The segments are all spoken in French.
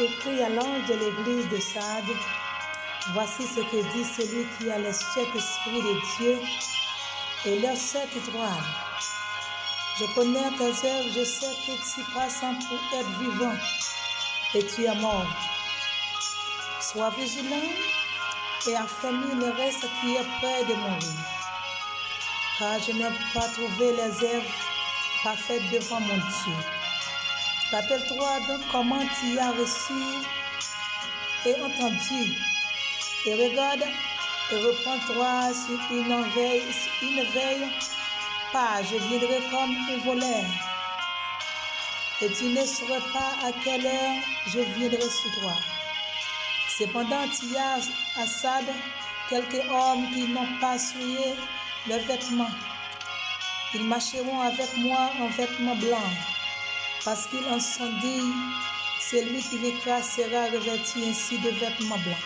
Écrit à l'ange de l'église de Sardes, voici ce que dit celui qui a le sept esprits de Dieu et leurs 7 étoiles. Je connais tes œuvres, je sais que tu passes pour être vivant et tu es mort. Sois vigilant et affermis le reste qui est près de mourir, car je n'ai pas trouvé les œuvres parfaites devant mon Dieu. Rappelle-toi donc comment tu as reçu et entendu, et regarde et reprends-toi sur une veille, pas je viendrai comme un voleur, et tu ne saurais pas à quelle heure je viendrai sur toi. Cependant, il y a à Sardes quelques hommes qui n'ont pas souillé leurs vêtements. Ils marcheront avec moi en vêtements blancs, parce qu'ils en sont dignes. Celui qui vaincra sera revêtu ainsi de vêtements blancs.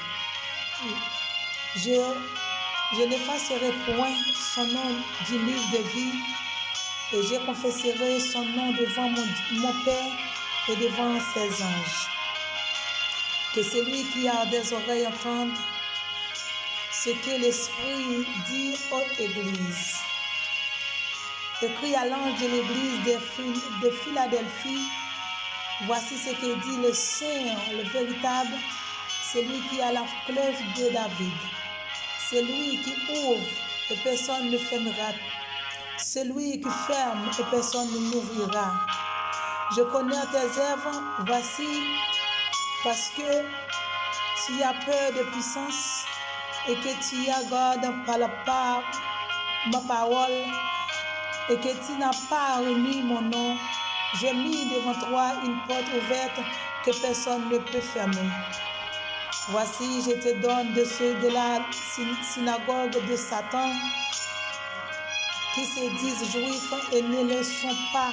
Je n'effacerai point son nom du livre de vie, et je confesserai son nom devant mon Père et devant ses anges. Que celui qui a des oreilles entende ce que l'Esprit dit aux églises. Écrit à l'ange de l'église de Philadelphie, voici ce que dit le Saint, le véritable, celui qui a la clef de David, celui qui ouvre et personne ne fermera, celui qui ferme et personne ne l'ouvrira. Je connais tes œuvres, voici, parce que tu as peur de puissance et que tu as garde par ma parole et que tu n'as pas remis mon nom, j'ai mis devant toi une porte ouverte que personne ne peut fermer. Voici, je te donne de ceux de la synagogue de Satan qui se disent juifs et ne le sont pas,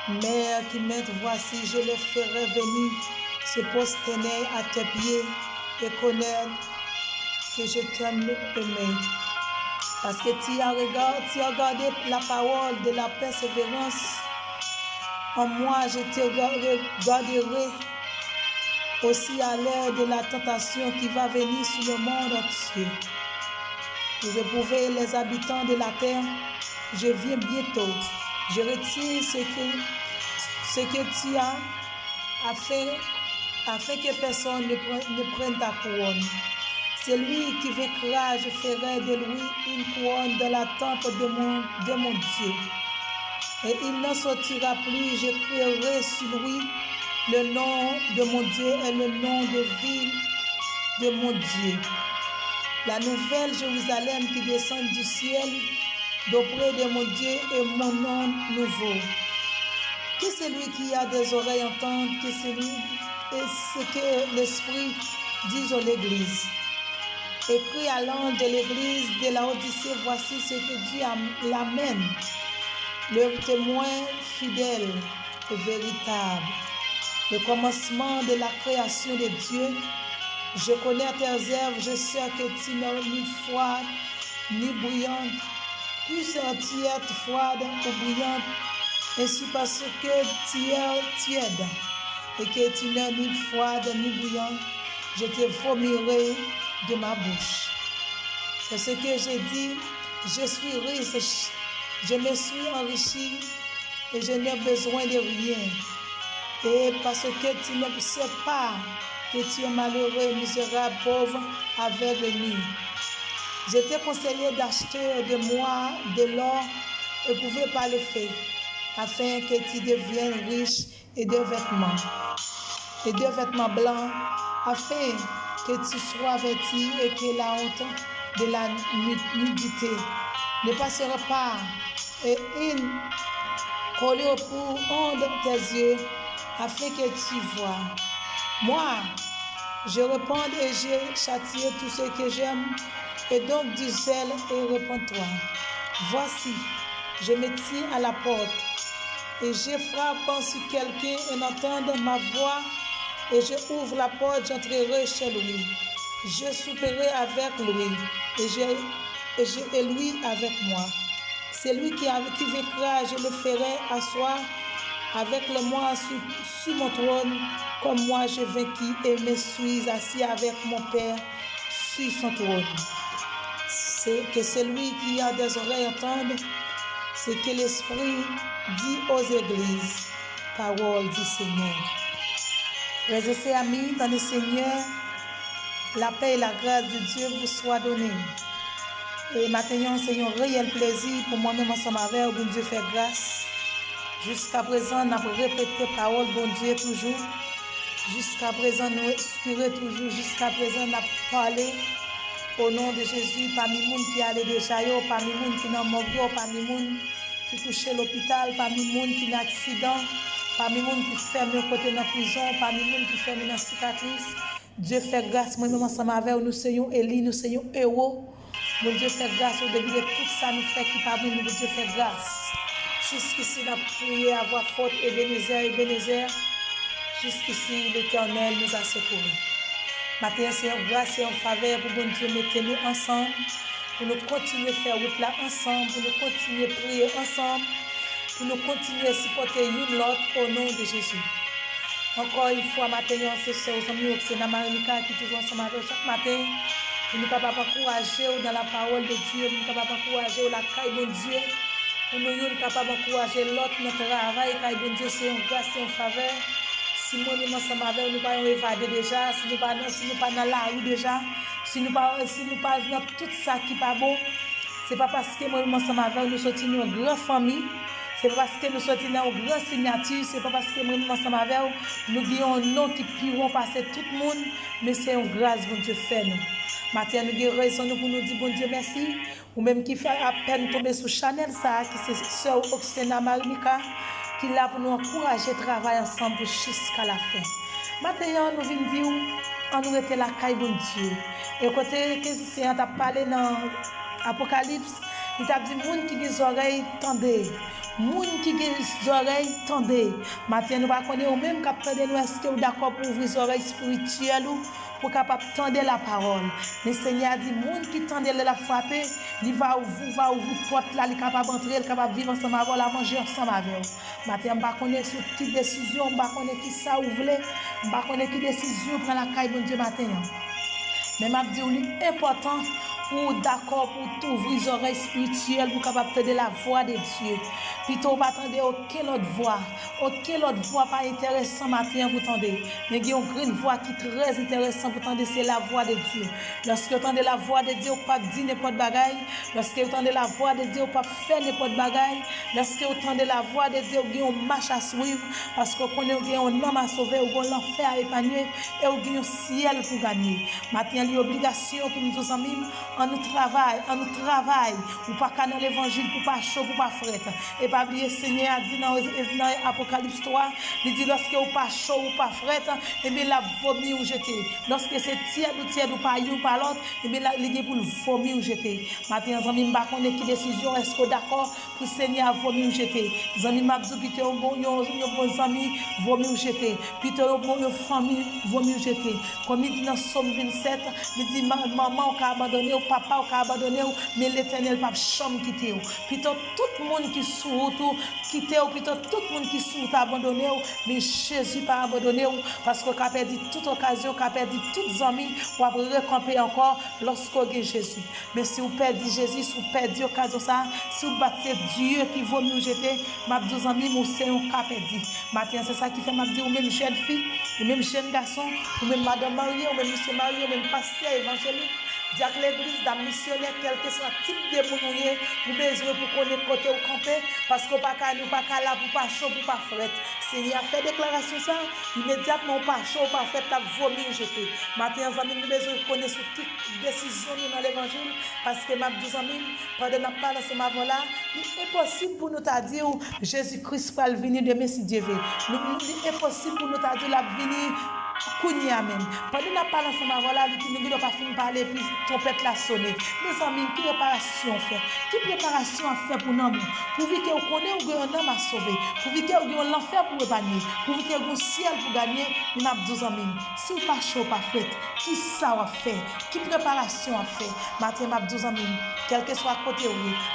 mais qui mettent, voici, je les ferai venir se prosterner à tes pieds et connaître que je t'aime aimé. Parce que tu as regardé la parole de la persévérance. En moi, je te regarderai aussi à l'heure de la tentation qui va venir sur le monde entier. Pour éprouver les habitants de la terre, je viens bientôt. Je retire ce que tu as afin que personne ne prenne ta couronne. Celui qui vaincra, je ferai de lui une couronne dans la temple de mon Dieu. Et il n'en sortira plus, je crierai sur lui le nom de mon Dieu et le nom de ville de mon Dieu. La nouvelle Jérusalem qui descend du ciel d'auprès de mon Dieu et mon nom nouveau. Que celui qui a des oreilles entende, que celui et ce que l'Esprit dit à l'Église. Écrit à l'ange de l'église de la Odyssée, voici ce que Dieu l'amène, le témoin fidèle et véritable, le commencement de la création de Dieu. Je connais tes œuvres, je sais que tu n'es ni froide ni bouillante, plus entière froide ou bouillante, ainsi parce que tu es tiède et que tu n'es ni froide ni bouillante, je te vomirai de ma bouche. Parce que j'ai dit, je suis riche, je me suis enrichi et je n'ai besoin de rien. Et parce que tu ne sais pas que tu es malheureux, misérable, pauvre, aveugle, nu. Je t'ai conseillé d'acheter de moi de l'or éprouvé par le feu, afin que tu deviennes riche et de vêtements blancs, afin que tu sois vêtu et que la honte de la nudité ne passera pas, et une collier pour onde tes yeux, afin que tu vois. Moi, je réponds et j'ai châtié tout ce que j'aime, et donc du zèle et réponds-toi. Voici, je me tiens à la porte, et je frappe sur quelqu'un et entende ma voix, et je ouvre la porte, j'entrerai chez lui. Je souperai avec lui, et lui avec moi. Celui qui vaincra, je le ferai asseoir avec moi sur mon trône, comme moi j'ai vaincu et me suis assis avec mon Père sur son trône. C'est que celui qui a des oreilles entende ce que l'Esprit dit aux églises. Parole du Seigneur. Frères et sœurs amis, dans le Seigneur, la paix et la grâce de Dieu vous soient données. Et maintenant, c'est un réel plaisir pour moi-même ensemble avec vous, bon Dieu fait grâce. Jusqu'à présent, nous avons répété parole, bon Dieu, toujours. Jusqu'à présent, nous expirons toujours. Jusqu'à présent, nous avons parlé au nom de Jésus, parmi les gens qui allaient déjà, parmi les gens qui n'ont pas mort, parmi les gens qui couchent à l'hôpital, parmi les gens qui ont un accident, parmi les gens qui ferment côté dans la prison, parmi les gens qui ferment dans la cicatrice. Dieu fait grâce, moi-même ensemble avec nous, soyons élis, nous soyons héros. Mon Dieu fait grâce au début de tout ça, nous fait qui pas bon, Dieu fait grâce. Jusqu'ici, nous avons prié à voix forte, Ebenezer. Jusqu'ici, l'Éternel nous a secourus. Maintenant, c'est une grâce et une faveur pour bon Dieu mettre nous ensemble, pour nous continuer à faire route là ensemble, pour nous continuer à prier ensemble, pour nous continuer à supporter une l'autre au nom de Jésus. Encore une fois, maintenant, c'est aux amis, c'est Namarimika qui est toujours ensemble avec chaque matin. Pour nous capables d'encourager dans la parole de Dieu, nous capables d'encourager la caille de Dieu, pour nous capables d'encourager l'autre notre travail, caille de Dieu, c'est une grâce, c'est une faveur. Si nous sommes ensemble avec nous, pas évader déjà, si nous pas dans la rue déjà, si nous pas dans tout ça qui n'est pas bon, c'est pas parce que nous sommes ensemble avec nous sortis dans une grande famille, c'est pas parce que nous sortis dans une grande signature, c'est pas parce que nous sommes ensemble avec nous, nous avons un nom qui pourront passer tout le monde, mais c'est une grâce que Dieu fait nous. Maintenant, nous avons raison pour nous dire bon Dieu merci, ou même qui fait à peine tomber sur Chanel, ça, qui c'est sœur Oxena Marimika, qui est là pour nous encourager à travailler ensemble jusqu'à la fin. Maintenant, nous venons dire, on nous était la caille de Dieu. Et côté que c'est on t'a parlé dans Apocalypse, il t'a dit monde qui a des oreilles tendez. Moun qui a des oreilles tendez. Maintenant, nous va connaître au même capteur de nous, est-ce que vous d'accord pour ouvrir les oreilles spirituelles pour capable tendre la parole. Le Seigneur a dit monde qui tendait la frapper, il va ouvrir porte là, il est capable d'entrer, il est capable de vivre ensemble avec la manger ensemble avec vous. Maintenant, on va connaître sur qui décision, on va connaître qui ça ouvre, on va connaître qui décision prend la caille bon Dieu matin. Mais m'a dit c'est important pour d'accord pour ouvrir les oreilles spirituelles pour capable entendre la voix de Dieu. Plutôt pas attendre aucune autre voix pas intéressant matin pour entendre. Mais il y a une voix qui est très intéressante pour entendre, c'est la voix de Dieu. Lorsque vous entendez la voix de Dieu, pas dire n'importe bagaille. Lorsque vous entendez la voix de Dieu, pas faire n'importe bagaille. Lorsque vous entendez la voix de Dieu, vous avez une marche à suivre parce que vous avez un homme à sauver, vous avez l'enfer à épargner et vous avez un ciel pour gagner. Maintenant, il y a une obligation pour nous amis, on nous travaille, ou pas qu'à dans l'évangile pour pas chaud, pour pas frette. Et pas oublier, Seigneur a dit dans Apocalypse 3, il dit lorsque vous pas chaud ou pas frette, et bien la vomir ou jeter. Lorsque c'est tiède ou pas you par l'autre, et bien il est pour le vomir ou jeter. Maintenant, les amis, je ne sais pas qui décision, est-ce que d'accord pour Seigneur vomir ou jeter. Les amis, je dis que bon ami, vomir ou jeter. Puis un bon famille, vomir ou jeter. Comme il dit dans Somme 27, il dit maman qui a abandonné, ou papa qui a abandonné, mais l'Éternel pas chambre quitter. Puis tout le monde qui sous quitter, puis tout le monde qui sous abandonné, mais Jésus pas abandonné parce qu'on a perdu toute occasion, qu'on a perdu toutes amis pour recamper encore lorsqu'on a Jésus. Mais si vous perdez Jésus, si vous perdez l'occasion ça, si vous battez Dieu qui vaut mieux jeter, m'a dit aux amis, c'est un cas perdu. Maintenant c'est ça qui fait m'a dit ou même jeune fille, ou même jeune garçon, ou même madame mariée, ou même monsieur marié, ou même pasteur évangélique. Dire que l'église d'un missionnaire, quel que soit le type de mounouye, nous besoin pour connaître côté au camper, parce que nous pas là pour pas chaud, pour pas frette. Seigneur a fait déclaration ça, immédiatement pas chaud, pas frette, la vomir jeter. Maintenant, nous besoin de connaître toute décision dans l'évangile, parce que ma deux amis, pendant que nous parlons de ce moment-là, il est possible pour nous dire Jésus-Christ va venir demain si Dieu veut. Il est possible pour nous dire la venir Kounia même. Pendant qu'on parle ensemble, voilà, nous ne pas finir parler, puis trompette la sonner. Mes amis, qui réparation fait? Qui préparation à faire pour nous? Pour vivre qu'on connaît ou un homme à sauver. Pour vivre qu'on a l'enfer pour épargner. Pour vivre qu'on a le ciel pour gagner. Nous avons 12 amis. Si vous pas chaud, pas fait, qui ça va faire? Qui préparation à faire? Matin, m'a 12 amis. Quel que soit côté où,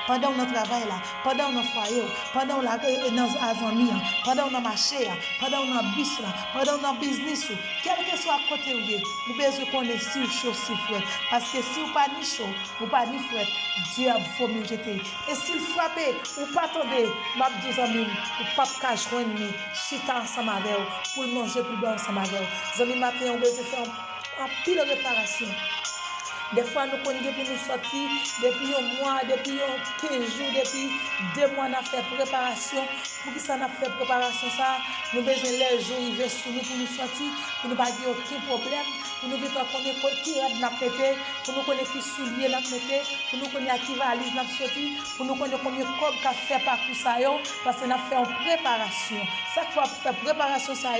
pendant notre travail là, pendant notre foyer, pendant nos amis, pendant nos marchés, pendant nos bus là, pendant nos business, quel que soit côté où, vous besoin qu'on est si chaud, si frais. Parce que si vous pas ni chaud, vous pas ni frais, Dieu a faut mieux jeter. Et s'il frappe, ou pas attendez, m'a 12 amis, ou pas qu'à joindre, chita ensemble avec vous, pour manger, pour boire ensemble avec vous. Amis matin, on besoin faire en pile de réparation. Des fois, nous connaissons pour nous sortir depuis un mois, depuis 15 jours, depuis 2 mois, on a fait préparation. Pour que ça n'a fait préparation, ça, nous avons besoin les jours arriver sur nous pour nous sortir, pour nous pas avoir aucun problème, pour nous connaître qui rad n'a pété, pour nous connaître qui soulier n'a pété, pour nous connaître qui valise n'a sorti, pour nous connaître combien de cob qu'a fait par tout ça, parce qu'on a fait en préparation. Chaque fois que faire préparation, ça,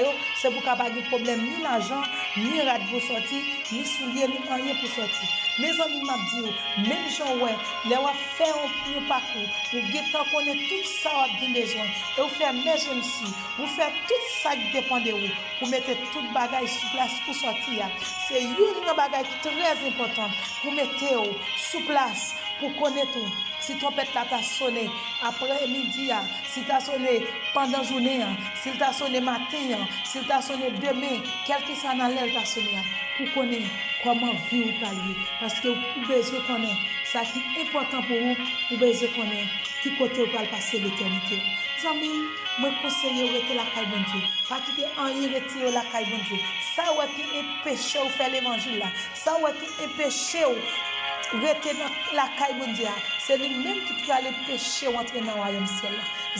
c'est pour qu'il n'y ait pas de problème, ni l'argent, ni rad pour sortir, ni soulier, ni rien pour sortir. Mes amis m'a dit, même gens ouais, les va faire un parcours, vous guettez connaît tout ça vous avez besoin, et vous faites emergency, vous faites tout ça qui dépend de vous, vous mettez tout bagage sur place pour sortir. C'est une bagage très importante, vous mettez sur place pour connaître tout. Si trompette là t'a sonné après midi, si t'as sonné pendant la journée, si t'as sonné matin, si t'as sonné demain, quel que soit dans l'air t'a sonné, pour connaître comment vivre ou parler. Parce que vous besoin connaître ça qui est important pour vous, vous besoin connaître qui côté vous allez passer l'éternité. Amis, moi conseille rester la caille bon Dieu. Pas quitter en retirer la caille bon Dieu. Ça ouais qui est péché ou faire l'évangile là. Ça ouais qui est péché ou rester dans la caille bon Dieu. C'est lui-même qui va aller pécher ou entrer dans le royaume ciel.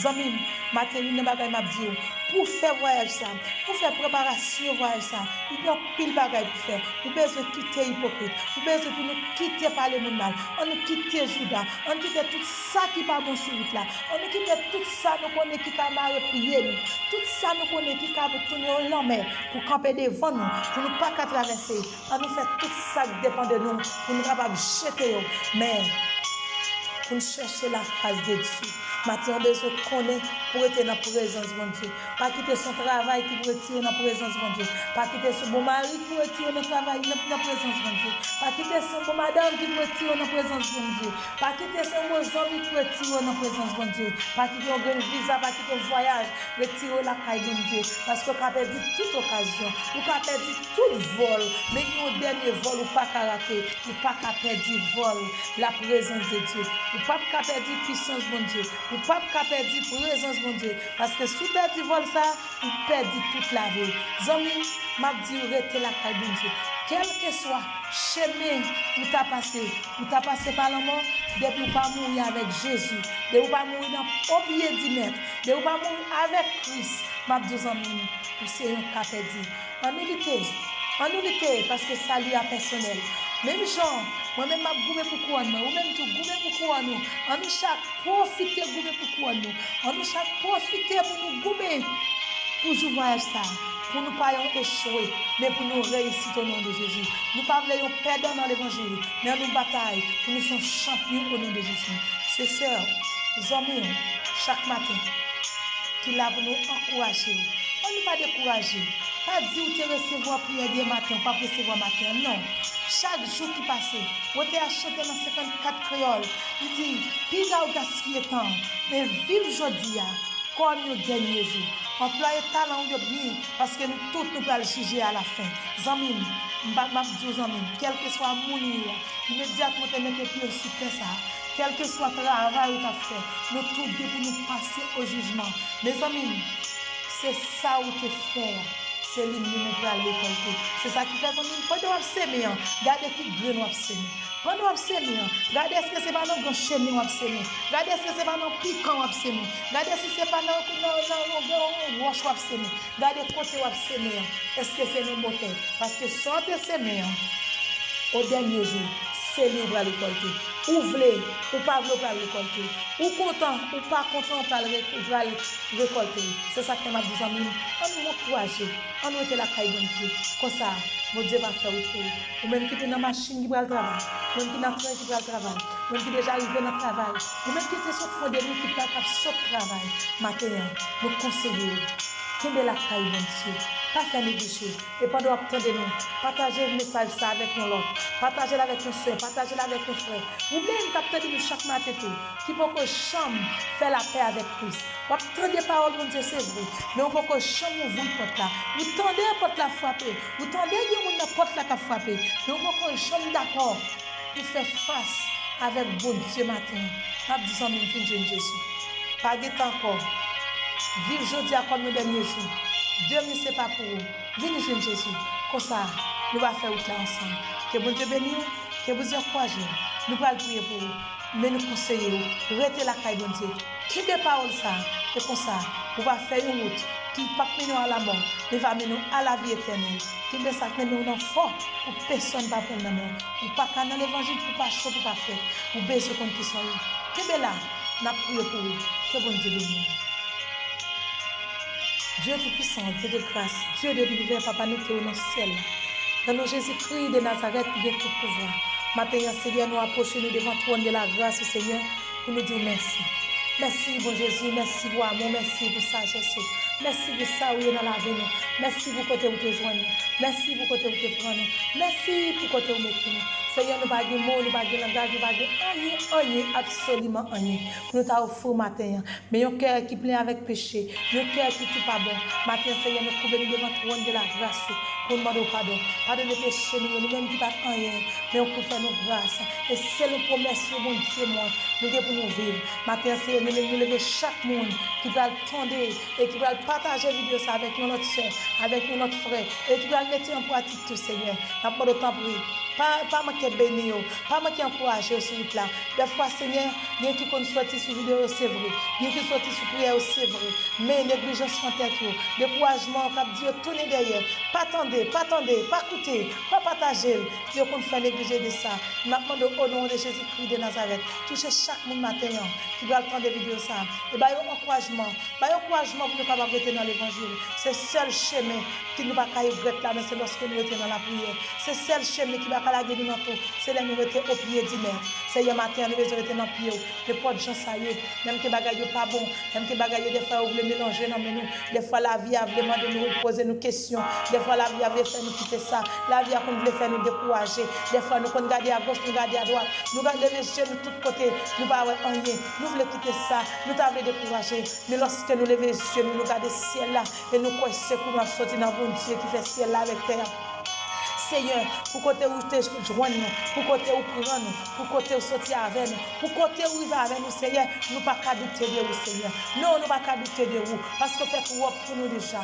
Amis, matin une bagaille m'a dit pour faire voyage ça, pour faire préparation voyage ça, il y a pile bagaille pour faire. Vous besoin quitter hypocrite, vous besoin pour nous quitter par le monde mal, on nous quitter Judas, on quitter tout ça qui pas bon sur route là, on nous quitter tout ça nous connaît qui a marre prier, tout ça nous connaît qui a tourner en l'homme pour camper devant nous, pour nous pas qu'à traverser, on nous fait tout ça qui dépend de nous, pour nous capable jeter mais pour nous chercher la face de Dieu. Maintenant, on a besoin de connaître pour être dans la présence de Dieu. Pas quitter son travail qui pour retirer dans la présence de Dieu. Pas quitter son bon mari pour retirer dans le travail dans la présence de Dieu. Pas quitter son bon madame qui pour retirer dans la présence de Dieu. Pas quitter son bon ami qui pour retirer dans la présence de Dieu. Pas quitter un visa, pas quitter un voyage, retirer la caille de Dieu. Parce qu'on a perdu toute occasion. On a perdu tout vol. Mais au dernier vol, on pas rater. On pas perdu vol, la présence de Dieu. On pas perdu puissance de Dieu. Ou pas perdre présence mon Dieu parce que si vous perdez vol ça vous perdez toute la vie. Zami m'a dit rester la caille de Dieu quel que soit chemin où tu as passé par la mort depuis pas mourir avec Jésus depuis pas mourir dans au pied 10 mètres depuis pas mourir avec Christ m'a dit zami c'est un cas perdu en unité parce que ça lui est personnel. Même gens, moi-même, je goûte pour quoi nous, ou même tout goûter pour quoi nous. On nous chaque profiter goûter pour quoi nous. On nous chaque profiter pour nous goûter pour jouer voyage ça, pour nous pas échouer, mais pour nous réussir au nom de Jésus. Nous pas voulons perdre dans l'évangile, mais on nous bataille pour nous sommes champions au nom de Jésus. C'est sœurs, amis, chaque matin, qui là pour nous encourager. On ne pas décourager. Pas dire que tu recevoir prière demain matin, pas recevoir matin. Non. Chaque jour qui passe, vous avez chanté dans 54 créoles. Il dit, puis là, vous gaspillez temps, mais vive aujourd'hui comme le dernier jour. Employez talent de bien, parce que nous tous nous allons juger à la fin. Zamim, quel que soit mon immédiatement, tu mets tes pieds sur ça. Quel que soit le travail que tu as fait, nous tous pour nous passer au jugement. Mes amis, c'est ça où tu fais. C'est lui qui nous va récolter. C'est ça qui fait son mine. Pendant qu'on s'aime, regardez qui grain nous s'aime. Pendant qu'on s'aime, regardez est-ce que c'est pas dans grand chêne nous s'aime. Regardez est-ce que c'est pas dans piquant nous s'aime. Regardez si c'est pas dans roche nous s'aime. Regardez côté nous s'aime. Est-ce que c'est nos moteur parce que sortez s'aimer. au dernier jour, c'est lui qui va récolter. Ou voulez, ou pas voulez pas récolter. Ou content, ou pas content, pas récolter. C'est ça que m'a dit amis. On nous encourager, on nous était la caille bon Dieu. Comme ça, mon Dieu va faire pour vous. Ou même qui est dans la machine qui va le travail, même qui est dans le train qui va le travail, même qui est déjà arrivé dans le travail, ou même qui est sur le fond de nous qui va faire ce travail. Maintenant, nous conseillons. Quelle est la caille, mon Dieu? Pas faire négliger. Et pendant que vous nous, partagez le message ça avec nous l'autre. Partagez-le avec nos soeurs, partagez-le avec nos frères. Ou même captez nous chaque matin tout. Qui peut que chambre fait la paix avec Christ. Vous entendez des paroles, mon Dieu, c'est vrai. Mais on peut que chambre ouvre une porte là. Vous tendez la porte la frapper. Vous tendez la porte là qui a frappé. Mais on peut que chambre d'accord pour faire face avec bon Dieu matin. Nous disons, même que Jésus. Pas de temps encore. Vive aujourd'hui comme le dernier jour. Dieu ne sait pas pour vous. Venez jeune Jésus. Comme ça, nous allons faire tout ensemble. Que bon Dieu bénisse, que vous encouragez. Nous allons prier pour vous. Mais nous conseillons, restez la caille bon Dieu. Qui des paroles ça? Et comme ça, nous allons faire une route qui ne va pas mener à la mort, mais va mener à la vie éternelle. Qui met ça que nous sommes forts pour personne ne va prendre la main. Ou pas qu'à dans l'évangile, pour pas chaud, pour pas faire. Ou baisser contre qui sont là. Qui est là? Nous allons prier pour vous. Que bon Dieu bénisse. Dieu Tout-Puissant, Dieu de grâce, Dieu de l'univers, Papa, nous te dans ciel. Dans nos Jésus-Christ de Nazareth, qui vient tout pouvoir. Maintenant, Seigneur, nous approchons nous devant le trône de la grâce, Seigneur, pour nous dire merci. Merci, bon Jésus, merci pour amour, merci pour sagesse. Merci pour ça où est dans la vie. Merci pour côté où te joindre. Merci pour côté où te prendre. Merci pour côté où mettre nous. Seigneur, nous pas de mots, nous pas de langage, nous pas de rien, absolument rien. Nous t'a offert matin. Mais un cœur qui plein avec péché, un cœur qui tout pas bon. Matin, Seigneur, nous couvrir devant le trône de la grâce pour nous demander pardon. Pardon de péché, nous-mêmes qui pas rien, mais on peut faire nos grâces. Et c'est le promesse, mon Dieu, moi, nous devons pour nous vivre. Matin, Seigneur, nous lever chaque monde qui va attendre et qui va partager la vidéo ça avec notre soeur, avec notre frère, et qui va mettre en pratique tout, Seigneur. N'a pas de temps pour pas manquer bénir, pas manquer encourager sur le plan. Des fois, Seigneur, bien qui qu'on sorti sur vidéo, c'est vrai. Bien qui sorti sur prière, c'est vrai. Mais négligence en tête, découragement, cap Dieu, tourner derrière. Pas attendre, pas écouter, pas partager. Dieu qu'on fait négliger de ça. Maintenant, au nom de Jésus-Christ de Nazareth, touchez chaque monde matin qui doit attendre des vidéos ça. Et bien, encouragement pour nous capables d'être dans l'évangile. C'est le seul chemin qui nous va pas regretter là, mais c'est lorsque nous sommes dans la prière. C'est le seul chemin qui va pas la guérir dans tout. C'est là nous sommes au pied du maître. C'est hier matin, nous sommes dans le pied. Les potes gens ça y est, même que bagaille pas bon, même que bagaille des fois on veut mélanger dans nous. Des fois la vie a vraiment de nous poser nos questions. Des fois la vie a voulu faire nous quitter ça. La vie a voulu faire nous décourager. Des fois nous regarder à gauche, nous regarder à droite. Nous regarder les yeux de tous côtés. Nous pas rien. Nous voulons quitter ça. Nous t'avons découragé. Mais lorsque nous levons les yeux, nous regardons le ciel là et nous croyons que nous avons sorti dans bon Dieu qui fait ciel là avec terre. Seigneur, pour côté où te joindre nous, pour côté où prendre nous, pour côté où sortir avec nous, pour côté où il va avec nous, Seigneur, nous pas qu'à douter de vous, Seigneur. Non, nous pas qu'à douter de vous, parce que fait tout pour nous déjà.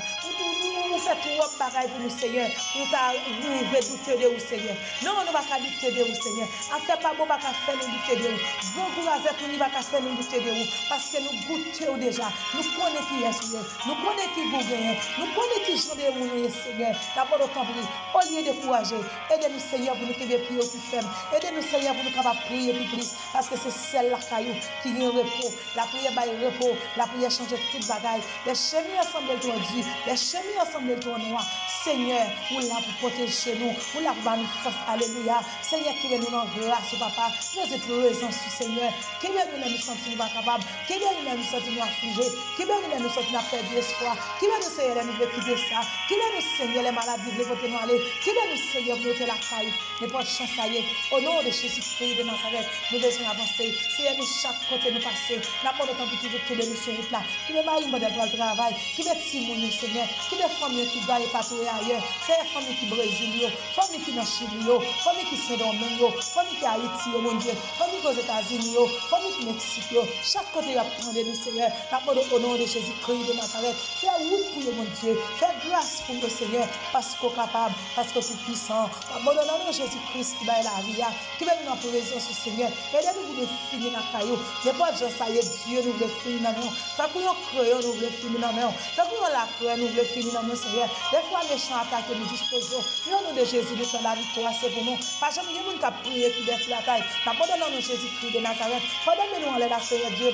Nous fait tout bagaille pour nous, Seigneur. Nous t'arriver douter de vous, Seigneur. Non, nous pas qu'à douter de vous, Seigneur. À faire pas bon, pas qu'à faire nous douter de vous. Bon courage, nous pas qu'à faire nous douter de vous, parce que nous goûtons déjà. Nous connaissons qui est, Seigneur. Nous connaissons qui gouverne. Nous connaissons qui joue de nous, Seigneur. D'abord, autant prier. Au lieu de courager, aidez-nous, Seigneur, pour nous prier plus ferme. Aidez-nous, Seigneur, pour nous capables prier plus, parce que c'est celle-là qui est repos. La prière va repos. La prière change toute bagaille. Les chemins ensemble de Dieu. Les chemins ensemble de noir. Seigneur, nous là pour protéger nous. Nous là pour nous force. Alléluia. Seigneur, qui veut nous en grâce, papa. Nous sommes présents, Seigneur. Qui veut nous sentir nous capables. Qui veut nous sentir nous affligés. Qui veut nous sentir nous perdre espoir. Qui veut nous, Seigneur, nous quitter ça. Qui veut nous, Seigneur, les maladies, les côtés nous aller. Qui veut nous, Seigneur, pour nous la caille. Mais pas de chance à y. Au nom de Jésus-Christ de Nazareth, nous devons avancer. Seigneur, nous chaque côté nous passer. N'a pas le temps pour toujours trouver nous sur route là. Qui veut marier modèle pour le travail. Qui veut Timoun, Seigneur. Qui veut famille qui doit y patrouiller ailleurs. C'est la famille qui Brésil, famille qui dans Chili, famille qui Saint-Domingue, famille qui Haïti, mon Dieu. Famille aux États-Unis, famille qui Mexique. Chaque côté y a prendre nous, Seigneur. N'a pas au nom de Jésus-Christ de Nazareth. Fais route pour mon Dieu. Fais grâce pour le Seigneur. Parce qu'on est capable, parce que c'est puissant. Abandonnons Jésus-Christ qui va la vie, qui va nous en présence au Seigneur. Aidez-nous pour nous finir dans la caillou. Ne pas dire ça y est, Dieu nous veut finir dans nous. Tant que nous croyons, nous voulons finir dans nous. Tant que nous la croyons, nous voulons finir dans nous, Seigneur. Des fois, les méchants attaquent, nous disposons. Au nom de Jésus, nous prenons la victoire, c'est pour nous. Pas jamais il y a des gens qui prient qui battent la taille. Mais pendant nous, Jésus-Christ de Nazareth, pendant que nous allons la Seigneur Dieu.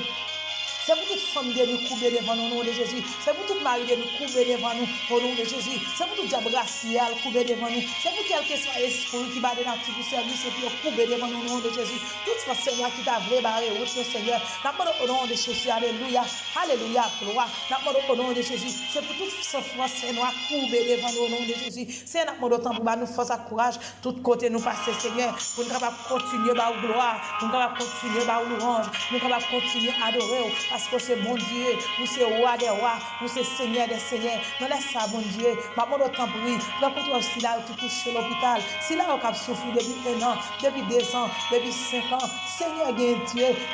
C'est pour toute femme de nous couper devant nous au nom de Jésus. C'est pour toute mari de nous couper devant nous au nom de Jésus. C'est pour tout diable racial couper devant nous. C'est pour quel que soit l'esprit qui va de notre service et puis couper devant nous au nom de Jésus. Toute force Seigneur qui t'a vrai barré route Seigneur. N'importe au nom de Jésus. Alléluia. Alléluia. Gloire. N'importe au nom de Jésus. C'est pour toute force Seigneur couper devant nous au nom de Jésus. C'est n'importe temps pour nous force à courage. Tout côté nous passer Seigneur. Pour nous capables continuer par gloire. Pour nous capables continuer par louange. Pour nous capables continuer à adorer. Parce que c'est mon Dieu, nous c'est roi des rois, nous c'est Seigneur des seigneurs. Nous laisse ça, mon Dieu. Maman de temps pour lui. Prends pour toi si là tu couches à l'hôpital. Si là on a souffert depuis 1 an, depuis 2 ans, depuis 5 ans. Seigneur, Dieu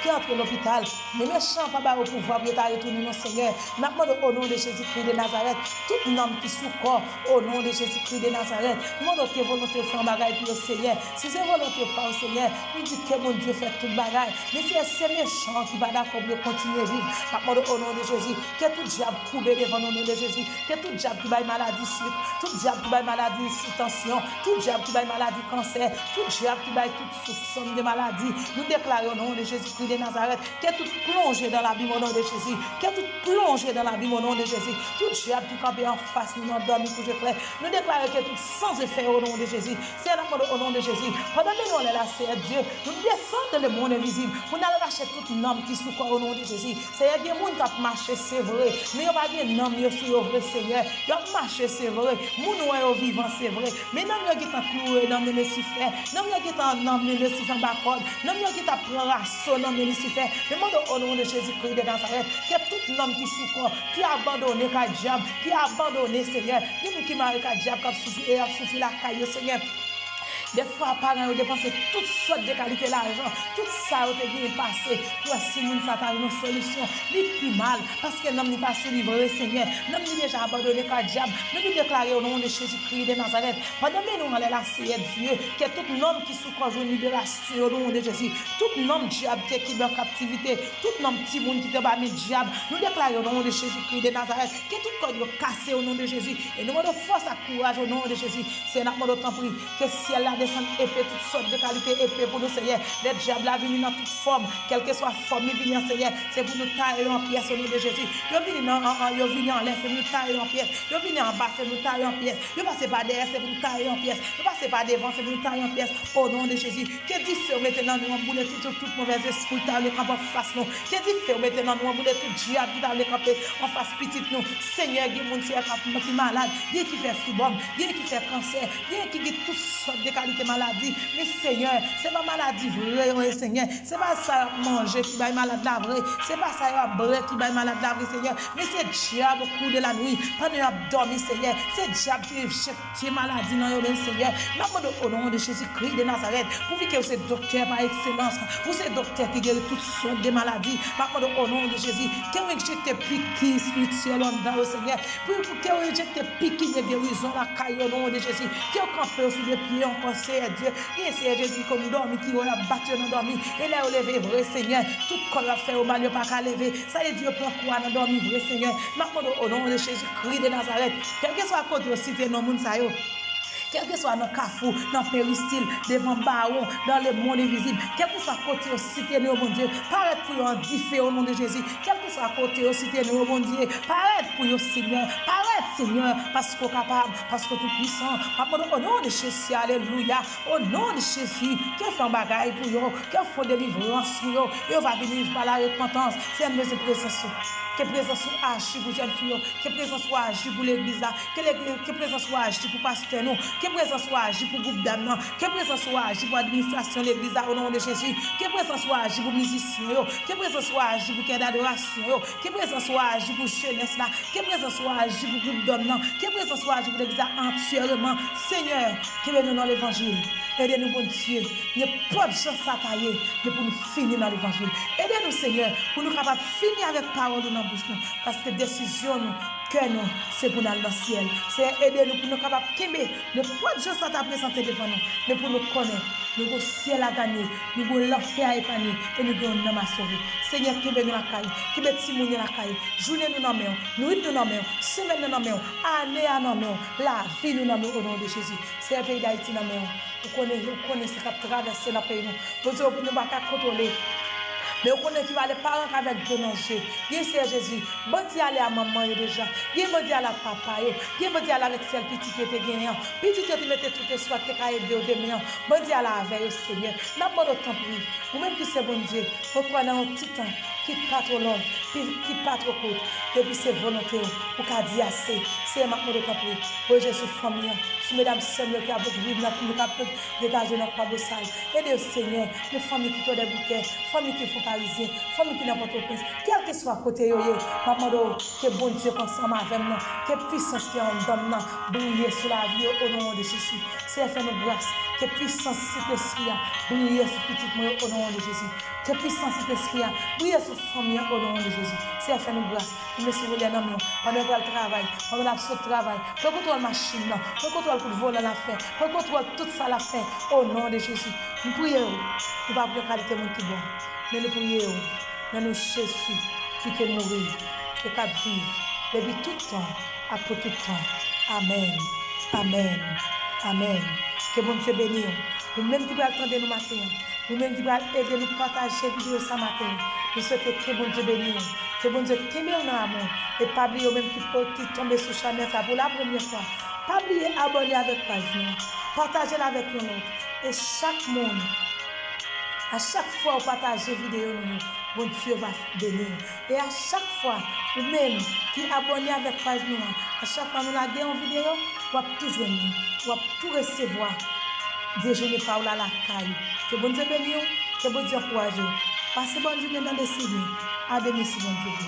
qui entre l'hôpital. Mais méchant pas au pouvoir pour retourner mon Seigneur. Maman au nom de Jésus-Christ de Nazareth. Tout homme qui souffre au nom de Jésus-Christ de Nazareth. Nous notre volonté faire bagaille pour le Seigneur. Si c'est volonté pas au Seigneur, nous dit que mon Dieu fait toute bagaille. Mais si c'est méchant qui va d'accord pour continuer à vivre. Au nom de Jésus, que tout diable coupe devant nous au nom de Jésus, que tout diable qui va maladie sucre, tout diable qui va maladie tension, tout diable qui va maladie cancer, tout diable qui va toute somme de maladie, nous déclarons au nom de Jésus-Christ de Nazareth, que tout plongé dans l'abîme au nom de Jésus, que tout plongé dans l'abîme au nom de Jésus, tout diable qui campe en face, nous endormis pour je clair, nous déclarons que tout sans effet au nom de Jésus, c'est au nom de Jésus, pendant que nous on est là, c'est Dieu, nous descendons dans le monde invisible, pour nous racheter tout homme qui souffre au nom de Jésus. C'est des gens qui marchent, c'est vrai. Mais il n'y a pas de nom qui sont vrai, Seigneur. Ils marchent, c'est vrai. Nous sommes vivants, c'est vrai. Mais nous sommes cloués dans le Lucifer. Nous sommes dans le Lucifer Bacon. Nous sommes pris raison dans le Lucifer. Mais au nom de Jésus-Christ de Nazareth, que tout homme qui souffre, qui a abandonné le diable, qui a abandonné, Seigneur. Nous qui marient le diable, qui a souffert la caille, Seigneur. Des fois, parents ont dépensé toutes sortes de qualités d'argent, tout ça a été passé pour si nous avons une solution. Les plus mal, parce que nous n'avons pas su livrer, Seigneur. Nous avons déjà abandonné le diable. Nous nous déclarons au nom de Jésus-Christ de Nazareth. Pendant que nous allons la Seigneur Dieu, que tout homme qui souffre une libération au nom de Jésus, tout homme diable qui est en captivité, tout homme petit monde qui est dans le diable, nous déclarons au nom de Jésus-Christ de Nazareth, que tout corps est cassé au nom de Jésus. Et nous avons force à courage au nom de Jésus. C'est notre temps pour que si elle a descend épée, toutes sortes de qualités épée pour nous, Seigneur. Les diables a venu dans toute forme, quelle que soit la forme, ils viennent, Seigneur. C'est pour nous tailler en pièces au nom de Jésus. Ils viennent en l'air, c'est pour nous tailler en pièces. Ils viennent en bas, c'est pour nous tailler en pièces. Ils passent par derrière, c'est pour nous tailler en pièces. Ils passent par devant, c'est pour nous tailler en pièces. Au nom de Jésus. Que dit fait maintenant nous embouler toute mauvaise esprit qui a le camp en face nous. Que dit fait maintenant nous embouler tout diable qui a le camp en face petite nous. Seigneur, il y a des gens qui sont malades, il y a qui fait fibrome, il y a qui fait cancer, il y a qui a toutes sortes de qualités maladie. Mais Seigneur, c'est pas maladie vraie, Seigneur. C'est pas ça manger qui va malade la vraie. C'est pas ça bread qui va malade la vraie, Seigneur. Mais c'est diable au cours de la nuit. Pendant qu'on a dormi, Seigneur. C'est diable qui jette maladie dans le Seigneur. Au nom de Jésus-Christ de Nazareth. Pour que c'est docteur par excellence. Pour ces docteurs qui guérissent toutes sortes de maladies. Au nom de Jésus. Que vous rejetez piquet spirituel dans le Seigneur. Pour que vous rejetez piquet de guérison la caille au nom de Jésus. Que vous campez sur les pieds en conseil. Dieu, et c'est Jésus comme nous dormons, qui va battre nous dormir, et là on lever vrai Seigneur, tout corps a fait au mal, pas qu'à lever, ça veut dire prend quoi nous dormir vrai Seigneur, maintenant au nom de Jésus-Christ de Nazareth, quel que soit côté cité dans monde ça yo. Quel que soit dans Carrefour, dans Péristyle, devant Baron, dans le monde invisible, quel que soit côté au cité nous, mon Dieu, paraît pour nous en diffé au nom de Jésus, quel que soit côté au cité nous, mon Dieu, paraît pour nous, Seigneur, paraît, Seigneur, parce qu'on est capable, parce qu'on est tout puissant, au nom de Jésus, alléluia, au nom de Jésus, qui fait un bagaille pour nous, qui fait délivrance pour nous, et on va venir par la repentance, c'est une mesure de présence. Que présence soit agir pour jeune fille, que présence soit agir pour l'église, que présence soit agir pour pasteur nous, que présence soit agir pour groupe d'âmes, que présence soit agir pour administration de l'église au nom de Jésus, que présence soit agir pour musiciens, que présence soit agir pour quai d'adoration, que présence soit agir pour jeunesse là, que présence soit agir pour groupe d'hommes, que présence soit agir pour l'église entièrement. Seigneur, que nous dans l'évangile. Aidez-nous, bon Dieu, ne pas de chance à tailler, mais pour nous finir dans l'évangile. Aidez-nous, Seigneur, pour nous capables de finir avec parole dans la bouche, parce que décision nous cœur nous, c'est pour nous dans le ciel. C'est aider nous pour nous capables de kembe. Ne pas de gens à ta présenter devant nous, mais pour nous connaître. Nous avons le ciel à gagner, nous avons l'enfer à épargner et nous avons un homme à sauver. Seigneur, kembe nous la caille, kembe Timon nous la caille, journée nous dans main, nuit nous dans main, semaine nous dans main, année à dans main, la vie nous dans main au nom de Jésus. C'est un pays d'Haïti dans main. Vous connaissez ce qui a traversé dans le pays. Vous ne pouvez pas contrôler. Mais on connaît qui va les parents avec de manger. Bien c'est Jésus. Bon Dieu aller à maman déjà. Bien bon Dieu à la papa. Bien bon Dieu à avec celle petit qui était gagné. Petit qui mettait tout soit que caille de demain. Bon Dieu à la veille Seigneur. N'a pas de temps pour vous même qui c'est bon Dieu. Reprenez un petit temps qui pas trop long, qui pas trop court. Et puis c'est volonté pour qu'a dire assez. C'est maintenant de temps pour vous. Jésus famille. Si mesdames sœurs qui a beaucoup vivre nous capable dégager notre pas sale. Aidez Seigneur, les familles qui ont des bouquets, familles qui font parisien, familles qui n'importe où, quel que soit côté yoye, maman que bon Dieu ensemble avec nous, que puissance qui en donne briller sur la vie au nom de Jésus. C'est faire nos grâces, que puissance cet esprit briller sur petit moi au nom de Jésus. Que puissance cet esprit briller sur famille au nom de Jésus. C'est faire nos grâces. Nous me souvenons dans nous, pendant le travail, pendant l'absence de travail, pendant contrôle machine, pendant contrôle pour voler la fin, pendant contrôle tout ça la fin au nom de Jésus. Nous prions, nous ne pouvons pas qualité mon qui bon. Mais nous prions, dans nos Jésus qui peut mourir et qui vivre depuis tout temps, après tout temps. Amen. Amen. Amen. Que bon Dieu bénisse. Nous-mêmes qui pouvons attendre nous matin, nous-mêmes qui pouvons aider nous partager cette vidéo ce matin, nous souhaitons que bon Dieu bénisse. Que bon Dieu t'aime en amour. Et pas oublier même qui tombe sur Chanel pour la première fois. Pas oublier abonner avec page nous. Partagez avec nous. Et chaque monde, à chaque fois vous partagez vidéo nous, bon Dieu va bénir. Et à chaque fois, vous-même qui abonnez avec page nous, à chaque fois nous la gagnons vidéo, vous allez tout joindre, vous allez tout recevoir. Déjeuner par là la caille. Que bon Dieu bénisse, que bon Dieu encourage. Passez bonne journée dans le ciel. À demain si bon Dieu.